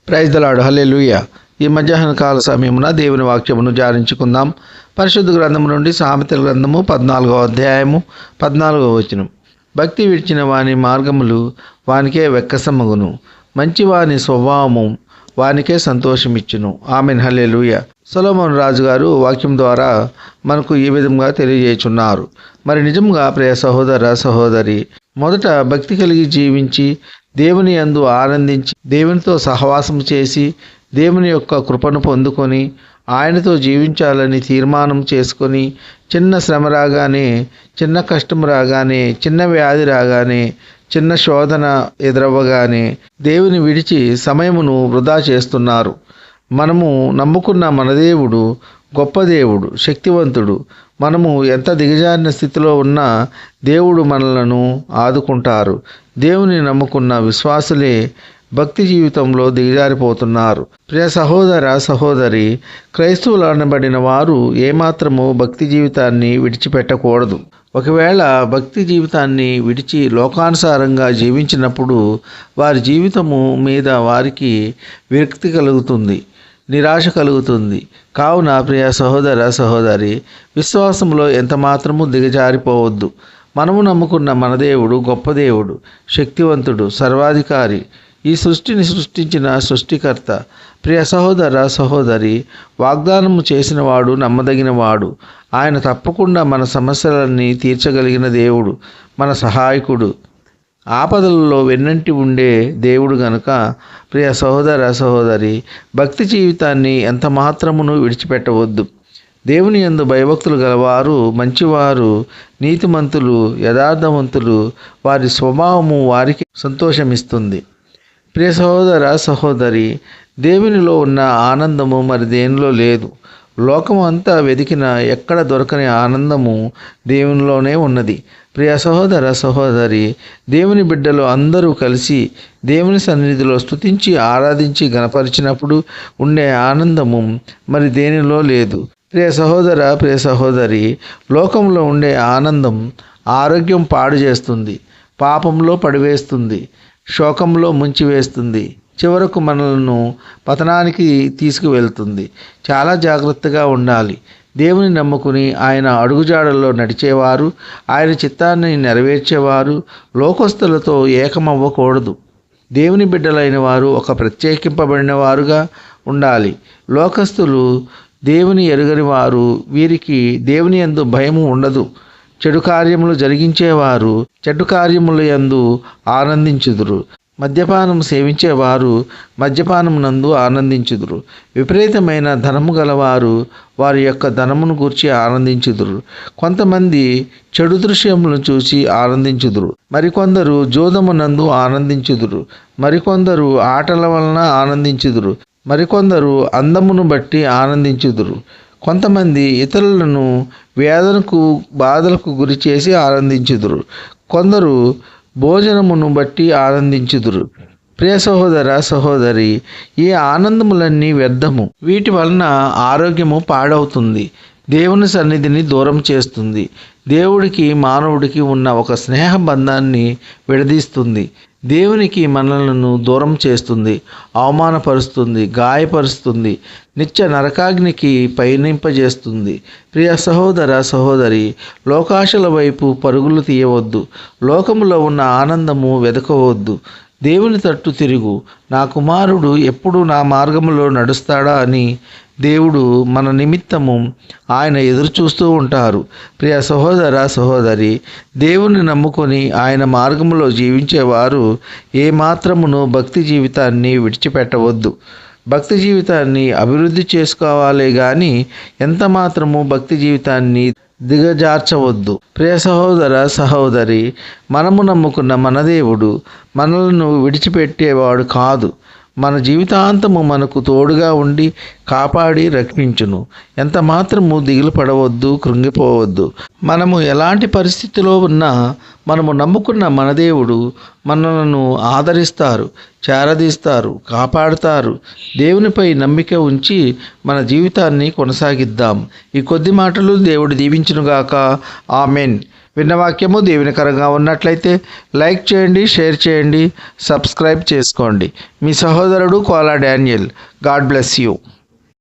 Praise the lord. హల్లెలూయా. ఈ మధ్యాహ్న కాల సమయమున దేవుని వాక్యమును ధ్యానించుకుందాం. పరిశుద్ధ గ్రంథము నుండి సామెతల గ్రంథము 14వ అధ్యాయము 14వ వచనం. భక్తి విడిచిన వాని మార్గములు వానికే వెక్కసమగును, మంచి వాని స్వభావము వానికే సంతోషమిచ్చును. ఆమెన్. హల్లెలూయా. సొలొమోను రాజు గారు వాక్యం ద్వారా మనకు ఈ విధంగా తెలియజేయుచున్నారు. మరి నిజంగా ప్రియ సహోదర సహోదరి, మొదట భక్తి కలిగి జీవించి దేవుని యందు ఆనందించి దేవునితో సహవాసం చేసి దేవుని యొక్క కృపను పొందుకొని ఆయనతో జీవించాలని తీర్మానం చేసుకొని చిన్న శ్రమ రాగానే, చిన్న కష్టం రాగానే, చిన్న వ్యాధి రాగానే, చిన్న శోధన ఎదురవ్వగానే దేవుని విడిచి సమయమును వృధా చేస్తున్నారు. మనము నమ్ముకున్న మన దేవుడు గొప్ప దేవుడు, శక్తివంతుడు. మనము ఎంత దిగజారిన స్థితిలో ఉన్నా దేవుడు మనలను ఆదుకుంటారు. దేవుని నమ్ముకున్న విశ్వాసులే భక్తి జీవితంలో దిగజారిపోతున్నారు. ప్రియ సహోదర సహోదరి, క్రైస్తవులు అనబడిన వారు ఏమాత్రము భక్తి జీవితాన్ని విడిచిపెట్టకూడదు. ఒకవేళ భక్తి జీవితాన్ని విడిచి లోకానుసారంగా జీవించినప్పుడు వారి జీవితము మీద వారికి విరక్తి కలుగుతుంది, నిరాశ కలుగుతుంది. కావున ప్రియ సహోదర సహోదరి, విశ్వాసంలో ఎంత మాత్రము దిగజారిపోవద్దు. మనము నమ్ముకున్న మన దేవుడు గొప్ప దేవుడు, శక్తివంతుడు, సర్వాధికారి, ఈ సృష్టిని సృష్టించిన సృష్టికర్త. ప్రియ సహోదర సహోదరి, వాగ్దానము చేసినవాడు నమ్మదగినవాడు. ఆయన తప్పకుండా మన సమస్యలన్నీ తీర్చగలిగిన దేవుడు, మన సహాయకుడు, ఆపదలలో వెన్నంటి ఉండే దేవుడు గనుక ప్రియ సహోదర సహోదరి, భక్తి జీవితాన్ని ఎంత మాత్రమును విడిచిపెట్టవద్దు. దేవుని యందు భయభక్తులు గలవారు మంచివారు, నీతిమంతులు, యథార్థవంతులు. వారి స్వభావము వారికి సంతోషమిస్తుంది. ప్రియ సహోదర సహోదరి, దేవునిలో ఉన్న ఆనందము మరి దేనిలో లేదు. లోకం అంతా వెతికిన ఎక్కడ దొరకని ఆనందము దేవునిలోనే ఉన్నది. ప్రియ సహోదర సహోదరి, దేవుని బిడ్డలు అందరూ కలిసి దేవుని సన్నిధిలో స్తుతించి ఆరాధించి గణపరిచినప్పుడు ఉండే ఆనందము మరి దేనిలో లేదు. ప్రియ సహోదర ప్రియ సహోదరి, లోకంలో ఉండే ఆనందం ఆరోగ్యం పాడు చేస్తుంది, పాపంలో పడివేస్తుంది, శోకంలో ముంచివేస్తుంది, చివరకు మనలను పతనానికి తీసుకువెళ్తుంది. చాలా జాగ్రత్తగా ఉండాలి. దేవుని నమ్ముకుని ఆయన అడుగుజాడల్లో నడిచేవారు, ఆయన చిత్తాన్ని నెరవేర్చేవారు లోకస్తులతో ఏకమవ్వకూడదు. దేవుని బిడ్డలైన వారు ఒక ప్రత్యేకింపబడిన వారుగా ఉండాలి. లోకస్తులు దేవుని ఎరుగని వారు, వీరికి దేవుని యందు భయము ఉండదు. చెడు కార్యములు జరిగించేవారు చెడు కార్యముల యందు ఆనందించుదురు. మద్యపానం సేవించేవారు మద్యపానమునందు ఆనందించుదురు. విపరీతమైన ధనము గలవారు వారి యొక్క ధనమును గూర్చి ఆనందించుదురు. కొంతమంది చెడు దృశ్యములను చూసి ఆనందించుదురు. మరికొందరు జోదమునందు ఆనందించుదురు. మరికొందరు ఆటల వలన ఆనందించుదురు. మరికొందరు అందమును బట్టి ఆనందించుదురు. కొంతమంది ఇతరులను వేదనకు బాధలకు గురి చేసి ఆనందించుదురు. కొందరు భోజనమును బట్టి ఆనందించుదురు. ప్రియ సహోదర సహోదరి, ఈ ఆనందములన్నీ వ్యర్థము. వీటి వలన ఆరోగ్యము పాడవుతుంది, దేవుని సన్నిధిని దూరం చేస్తుంది, దేవుడికి మానవుడికి ఉన్న ఒక స్నేహ బంధాన్ని విడదీస్తుంది, దేవునికి మనలను దూరం చేస్తుంది, అవమానపరుస్తుంది, గాయపరుస్తుంది, నిత్య నరకాగ్నికి పయనింపజేస్తుంది. ప్రియ సహోదర సహోదరి, లోకాశల వైపు పరుగులు తీయవద్దు. లోకములో ఉన్న ఆనందము వెదకవద్దు. దేవుని తట్టు తిరుగు. నా కుమారుడు ఎప్పుడు నా మార్గములో నడుస్తాడా అని దేవుడు మన నిమిత్తము ఆయన ఎదురు చూస్తూ ఉంటారు. ప్రియ సహోదర సహోదరి, దేవుని నమ్ముకొని ఆయన మార్గములో జీవించేవారు ఏమాత్రమును భక్తి జీవితాన్ని విడిచిపెట్టవద్దు. భక్తి జీవితాన్ని అభివృద్ధి చేసుకోవాలే కానీ ఎంత మాత్రము భక్తి జీవితాన్ని దిగజార్చవద్దు. ప్రియ సహోదర సహోదరి, మనము నమ్ముకున్న మన దేవుడు మనలను విడిచిపెట్టేవాడు కాదు. మన జీవితాంతము మనకు తోడుగా ఉండి కాపాడి రక్షించును. ఎంత మాత్రము దిగులు పడవద్దు, కృంగిపోవద్దు. మనము ఎలాంటి పరిస్థితిలో ఉన్నా మనము నమ్ముకున్న మన దేవుడు మనలను ఆదరిస్తారు, చేరదీస్తారు, కాపాడుతారు. దేవునిపై నమ్మిక ఉంచి మన జీవితాన్ని కొనసాగిద్దాం. ఈ కొద్ది మాటలు దేవుడు దీవించునుగాక. ఆమెన్. విన్న వాక్యము దీవెనకరంగా ఉన్నట్లయితే లైక్ చేయండి, షేర్ చేయండి, సబ్స్క్రైబ్ చేసుకోండి. మీ సహోదరుడు Kola Daniel. God bless you.